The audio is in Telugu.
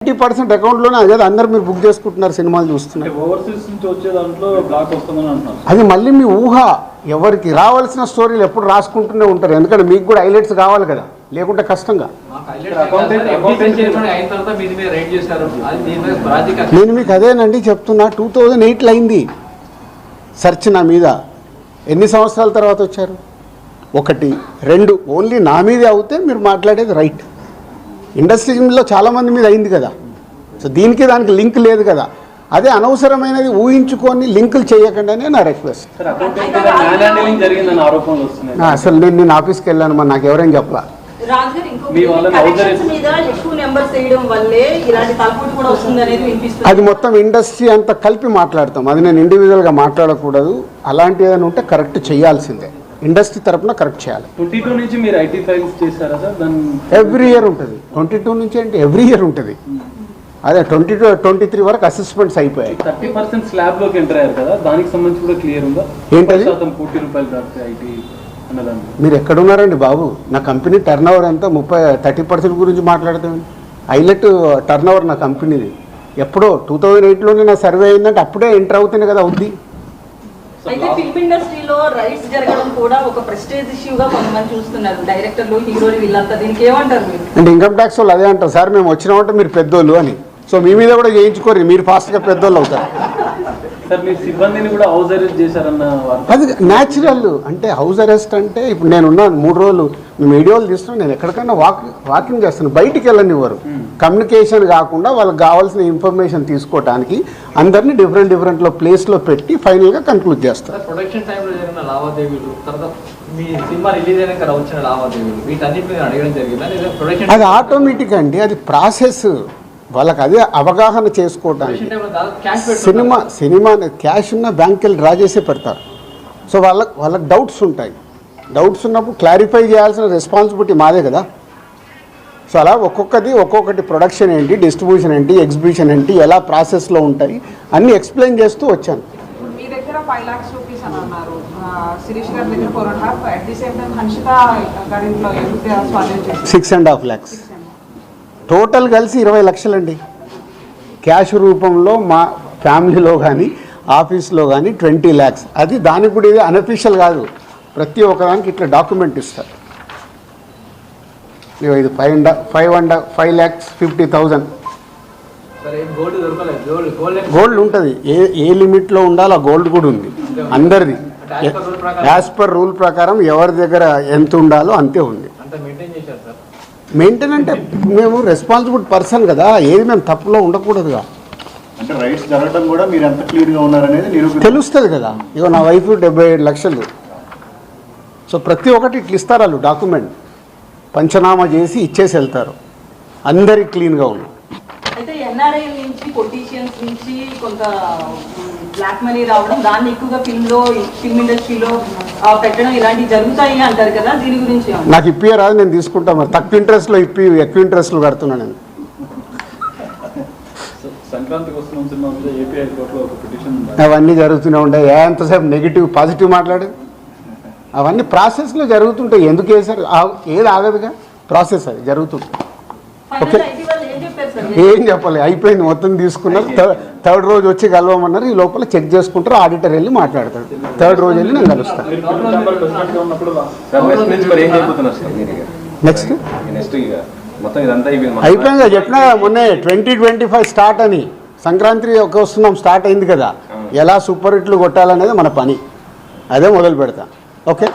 90% అకౌంట్లోనే అదే అందరు మీరు బుక్ చేసుకుంటున్నారు, సినిమాలు చూస్తున్నారు. అది మళ్ళీ మీ ఊహ. ఎవరికి రావాల్సిన స్టోరీలు ఎప్పుడు రాసుకుంటూనే ఉంటారు, ఎందుకంటే మీకు కూడా హైలైట్స్ కావాలి కదా, లేకుంటే కష్టంగా. నేను మీకు అదేనండి చెప్తున్నా, 2008లో అయింది సెర్చ్ నా మీద. ఎన్ని సంవత్సరాల తర్వాత వచ్చారు? 1 2 ఓన్లీ నా మీదే అవుతే మీరు మాట్లాడేది రైట్. ఇండస్ట్రీలో చాలామంది మీద అయింది కదా, సో దీనికి దానికి లింక్ లేదు కదా. అదే అనవసరమైనది ఊహించుకొని లింకులు చేయకండి అని నా రిక్వెస్ట్. అసలు నేను ఆఫీస్కి వెళ్ళాను, మరి నాకు ఎవరైనా చెప్పలా. అది మొత్తం ఇండస్ట్రీ అంతా కలిపి మాట్లాడతాం, అది నేను ఇండివిజువల్గా మాట్లాడకూడదు. అలాంటి ఏదైనా ఉంటే కరెక్ట్ చేయాల్సిందే, ఇండస్ట్రీ తరఫున కరెక్ట్ చేయాలి. 22 నుంచి మీరు ఐటీ ఫైల్స్ చేశారా సార్? ఎవ్రీ ఇయర్ ఉంటుంది. 22 నుంచి అంటే ఎవ్రీ ఇయర్ ఉంటుంది. అదే 22, 23 వరకు అసెస్మెంట్స్ అయిపోయాయి. 30% స్లాబ్ లోకి ఎంటర్ అయ్యారు కదా, దానికి సంబంధించి కూడా క్లియర్ ఉందా? ఏంటది? ₹1,00,00,000 ఐటీ అన్నదాన్ని. మీరు ఎక్కడున్నారండి బాబు? నా కంపెనీ టర్న్ ఓవర్ అంతా 30% గురించి మాట్లాడతామండి. హైలైట్ టర్న్ ఓవర్ నా కంపెనీది. ఎప్పుడో 2008లోనే నా సర్వే అయిందంటే అప్పుడే ఎంటర్ అవుతుంది కదా అవుద్ది. అయితే ఫిల్మ్ ఇండస్ట్రీలో రైట్స్ జరగడం కూడా ఒక ప్రెస్టేజ్ ఇష్యూగా కొంతమంది చూస్తున్నారు, డైరెక్టర్లు, హీరోలు, వీళ్ళంతా. దీనికి ఏమంటారు మీరు? అంటే ఇన్కమ్ ట్యాక్స్ వాళ్ళు అదే అంటారు, సార్ మేము వచ్చినామంటే మీరు పెద్దోళ్ళు అని. సో మీ మీద కూడా చేయించుకోరు, మీరు ఫాస్ట్గా పెద్దోళ్ళు అవుతారు. సార్ మీ సిబ్బందిని కూడా హౌస్ అరెస్ట్ చేశారన్న. అది న్యాచురల్. అంటే హౌస్ అరెస్ట్ అంటే ఇప్పుడు నేనున్నాను 3 రోజులు, మేము వీడియోలు తీస్తున్నాం, నేను ఎక్కడికైనా వాకింగ్ చేస్తాను, బయటికి వెళ్ళనివ్వరు. కమ్యూనికేషన్ కాకుండా వాళ్ళకి కావాల్సిన ఇన్ఫర్మేషన్ తీసుకోవడానికి అందరినీ డిఫరెంట్లో ప్లేస్లో పెట్టి ఫైనల్గా కన్క్లూడ్ చేస్తారు. ప్రొడక్షన్ టైంలో జరిగిన లావాదేవీలు, తర్వాత మీ సినిమా రిలీజ్ అయినాక వచ్చిన లావాదేవీలు, వీటన్నిటిని అడగడం జరిగింది. అది ఆటోమేటిక్ అండి, అది ప్రాసెస్. వాళ్ళకి అదే అవగాహన చేసుకోవడానికి. సినిమా క్యాష్ ఉన్న బ్యాంక్కి వెళ్ళి డ్రా చేసే పెడతారు. సో వాళ్ళకి డౌట్స్ ఉంటాయి. డౌట్స్ ఉన్నప్పుడు క్లారిఫై చేయాల్సిన రెస్పాన్సిబిలిటీ మాదే కదా. సో అలా ఒక్కొక్కటి ప్రొడక్షన్ ఏంటి, డిస్ట్రిబ్యూషన్ ఏంటి, ఎగ్జిబిషన్ ఏంటి, ఎలా ప్రాసెస్లో ఉంటాయి అన్నీ ఎక్స్ప్లెయిన్ చేస్తూ వచ్చాను. మీ దగ్గర 5 lakhs రూపీస్ అని అన్నారు, శిరీష్ గారి దగ్గర 4.5, at the same time Hanshitha గారి ఇంట్లో 6.5 lakhs. టోటల్ కలిసి 20 లక్షలండి. క్యాష్ రూపంలో మా ఫ్యామిలీలో కానీ ఆఫీస్లో కానీ 20 lakhs. అది దానికి కూడా ఇది అనఫీషియల్ కాదు, ప్రతి ఒక్కదానికి ఇట్లా డాక్యుమెంట్ ఇస్తారు. ఇది 5,50,000 గోల్డ్ ఉంటుంది. ఏ లిమిట్లో ఉండాలో ఆ గోల్డ్ కూడా ఉంది అందరిది. యాజ్ పర్ రూల్ ప్రకారం ఎవరి దగ్గర ఎంత ఉండాలో అంతే ఉంది. మెయింటైన్ అంటే మేము రెస్పాన్సిబుల్ పర్సన్ కదా, ఏది మేము తప్పులో ఉండకూడదుగా. అంటే రైట్స్ జరగడం కూడా మీరు ఎంత క్లియర్గా ఉన్నారనేది తెలుస్తుంది కదా. ఇగో నా వైఫ్ 77 లక్షలు. సో ప్రతి ఒక్కటి ఇట్లా ఇస్తారు వాళ్ళు, డాక్యుమెంట్ పంచనామా చేసి ఇచ్చేసి వెళ్తారు. అందరికి క్లీన్గా ఉన్నాం. అయితే ఎన్ఆర్ఐ నుంచి, పొలిటీషియన్స్ నుంచి కొంత బ్లాక్ మనీ రావడం, దాన్ని ఎక్కువగా ఫిల్మ్ ఇండస్ట్రీలో పెట్టడం, ఇలాంటివి జరుగుతాయి అంటారు కదా, దీని గురించి? నాకు ఇప్పి రాదు, నేను తీసుకుంటా. మరి తక్కువ ఇంట్రెస్ట్లో ఇప్పి, ఎక్కువ ఇంట్రెస్ట్లో కడుతున్నాను నేను. అవన్నీ జరుగుతూనే ఉంటాయి. ఎంతసేపు నెగిటివ్ పాజిటివ్ మాట్లాడేది, అవన్నీ ప్రాసెస్లో జరుగుతుంటాయి. ఎందుకు వేసారు? ఏది ఆగదుగా, ప్రాసెస్ అది జరుగుతుంది. ఓకే, ఏం చెప్పాలి, అయిపోయింది, మొత్తం తీసుకున్నారు. థర్డ్ రోజు వచ్చి కలవమన్నారు. ఈ లోపల చెక్ చేసుకుంటారు, ఆడిటర్ వెళ్ళి మాట్లాడతాడు. థర్డ్ రోజు వెళ్ళి నేను కలుస్తాను. నెక్స్ట్ అయిపోయింది చెప్పినా మొన్నే 2025 స్టార్ట్ అని. సంక్రాంతి వస్తున్నాం, స్టార్ట్ అయింది కదా. ఎలా సూపర్ హిట్లు కొట్టాలనేది మన పని, అదే మొదలు పెడతా. ఓకే.